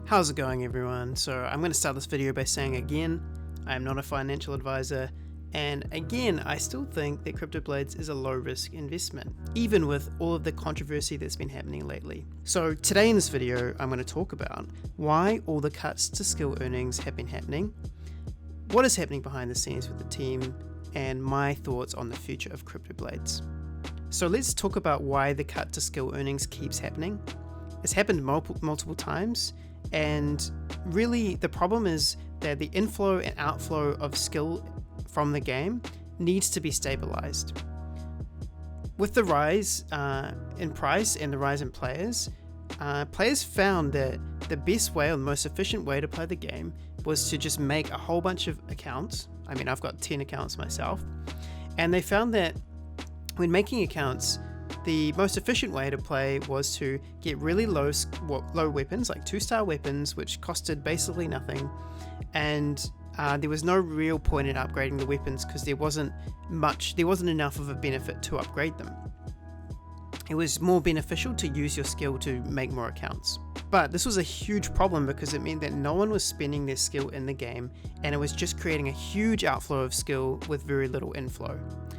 How's it going, everyone? So I'm going to start this video by saying again, I am not a financial advisor, and again, I still think that Cryptoblades is a low-risk investment, even with all of the controversy that's been happening lately. So today in this video, I'm going to talk about why all the cuts to skill earnings have been happening, what is happening behind the scenes with the team, and my thoughts on the future of Cryptoblades. So let's talk about why the cut to skill earnings keeps happening. It's happened multiple times, and really the problem is that the inflow and outflow of skill from the game needs to be stabilized. With the rise in price and the rise in players, players found that the best way or the most efficient way to play the game was to just make a whole bunch of accounts. I mean, I've got 10 accounts myself, and they found that when making accounts, the most efficient way to play was to get really low weapons, like 2-star weapons, which costed basically nothing, and there was no real point in upgrading the weapons because there wasn't enough of a benefit to upgrade them. It was more beneficial to use your skill to make more accounts. But this was a huge problem because it meant that no one was spending their skill in the game, and it was just creating a huge outflow of skill with very little inflow.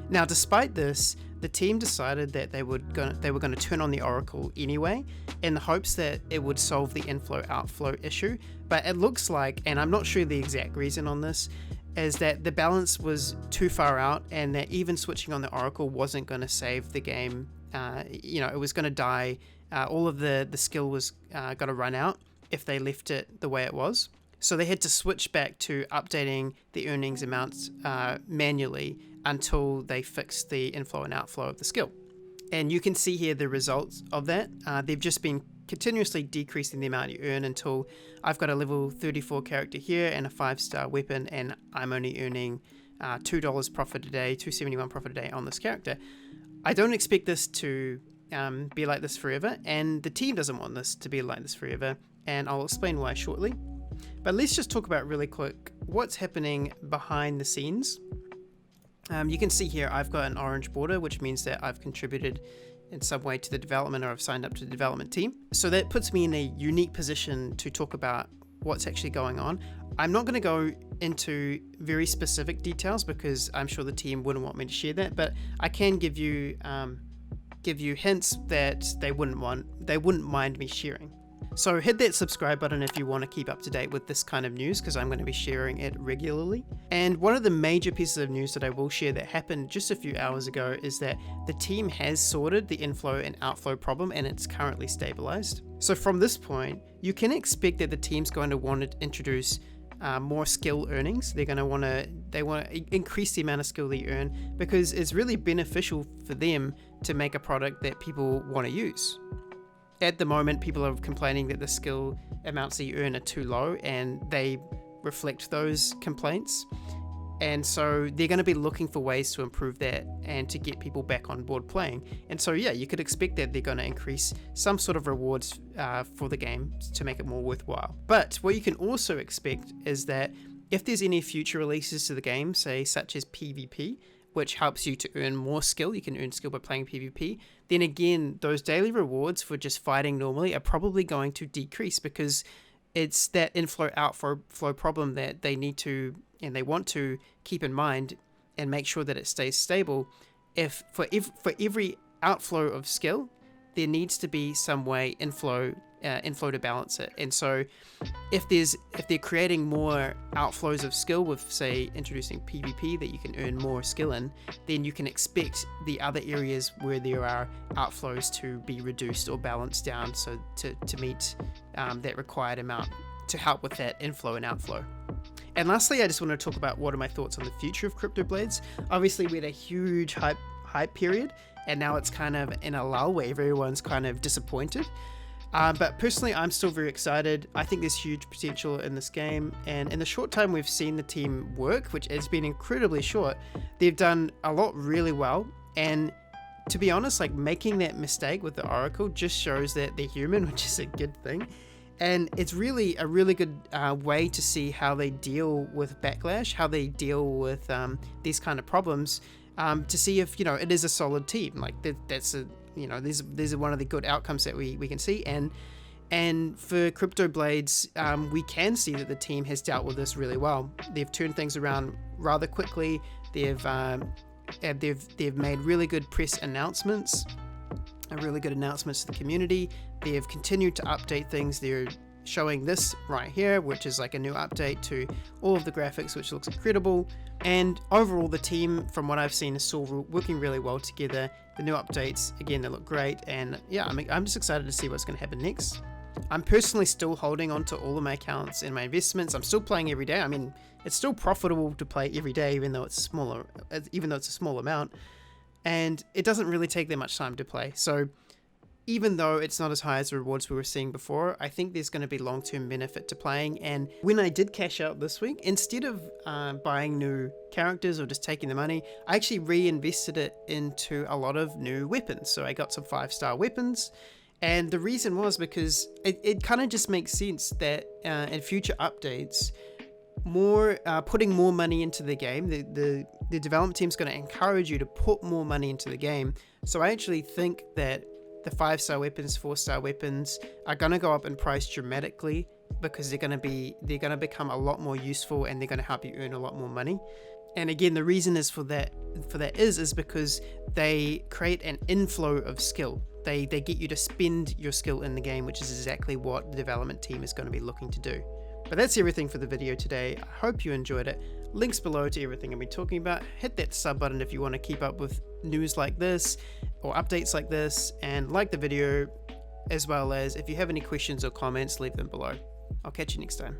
Now, despite this, the team decided that they were going to turn on the Oracle anyway, in the hopes that it would solve the inflow-outflow issue. But it looks like, and I'm not sure the exact reason on this, is that the balance was too far out, and that even switching on the Oracle wasn't going to save the game. It was going to die. All of the skill was going to run out if they left it the way it was. So they had to switch back to updating the earnings amounts manually until they fixed the inflow and outflow of the skill. And you can see here the results of that. They've just been continuously decreasing the amount you earn until I've got a level 34 character here and a 5-star weapon, and I'm only earning $2 profit a day, $2.71 profit a day on this character. I don't expect this to be like this forever, and the team doesn't want this to be like this forever, and I'll explain why shortly. But let's just talk about really quick what's happening behind the scenes. You can see here I've got an orange border, which means that I've contributed in some way to the development, or I've signed up to the development team. So that puts me in a unique position to talk about what's actually going on. I'm not going to go into very specific details because I'm sure the team wouldn't want me to share that, but I can give you hints that they wouldn't mind me sharing. So hit that subscribe button if you want to keep up to date with this kind of news, because I'm going to be sharing it regularly. And one of the major pieces of news that I will share that happened just a few hours ago is that the team has sorted the inflow and outflow problem, and it's currently stabilized. So from this point, you can expect that the team's going to want to introduce more skill earnings. They want to increase the amount of skill they earn, because it's really beneficial for them to make a product that people want to use. At the moment, people are complaining that the skill amounts that you earn are too low, and they reflect those complaints. And so they're going to be looking for ways to improve that and to get people back on board playing. And so, yeah, you could expect that they're going to increase some sort of rewards for the game to make it more worthwhile. But what you can also expect is that if there's any future releases to the game, say such as PvP, which helps you to earn more skill, you can earn skill by playing PvP, then again, those daily rewards for just fighting normally are probably going to decrease, because it's that inflow-outflow problem that they need to, and they want to keep in mind and make sure that it stays stable. If for every outflow of skill, there needs to be some way inflow to balance it. And so if they're creating more outflows of skill with, say, introducing PvP that you can earn more skill in, then you can expect the other areas where there are outflows to be reduced or balanced down, so to meet that required amount to help with that inflow and outflow. And lastly, I just want to talk about what are my thoughts on the future of Cryptoblades. Obviously, we had a huge hype period, and now it's kind of in a lull where everyone's kind of disappointed. But personally, I'm still very excited. I think there's huge potential in this game, and in the short time we've seen the team work, which has been incredibly short, they've done a lot really well. And to be honest, like, making that mistake with the Oracle just shows that they're human, which is a good thing. And it's really a really good way to see how they deal with backlash, how they deal with these kind of problems, to see if, it is a solid team. Like, that's a, these are one of the good outcomes that we can see. And And for Cryptoblades, we can see that the team has dealt with this really well. They've turned things around rather quickly. They've made really good press announcements, really good announcements to the community. They have continued to update things. They're showing this right here, which is like a new update to all of the graphics, which looks incredible. And overall, the team, from what I've seen, is still working really well together. The new updates, again, they look great. And yeah, I'm just excited to see what's going to happen next. I'm personally still holding on to all of my accounts and my investments. I'm still playing every day. I mean, it's still profitable to play every day, even though it's a small amount, and it doesn't really take that much time to play. So even though it's not as high as the rewards we were seeing before, I think there's going to be long-term benefit to playing. And when I did cash out this week, instead of buying new characters or just taking the money, I actually reinvested it into a lot of new weapons. So I got some 5-star weapons. And the reason was because it kind of just makes sense that in future updates, putting more money into the game, the development team's going to encourage you to put more money into the game. So I actually think that the 5-star weapons, 4-star weapons are going to go up in price dramatically, because they're going to become a lot more useful, and they're going to help you earn a lot more money. And again, the reason is for that is because they create an inflow of skill. They get you to spend your skill in the game, which is exactly what the development team is going to be looking to do. But that's everything for the video today. I hope you enjoyed it. Links below to everything I've been talking about. Hit that sub button if you want to keep up with news like this or updates like this, and like the video, as well as if you have any questions or comments, leave them below. I'll catch you next time.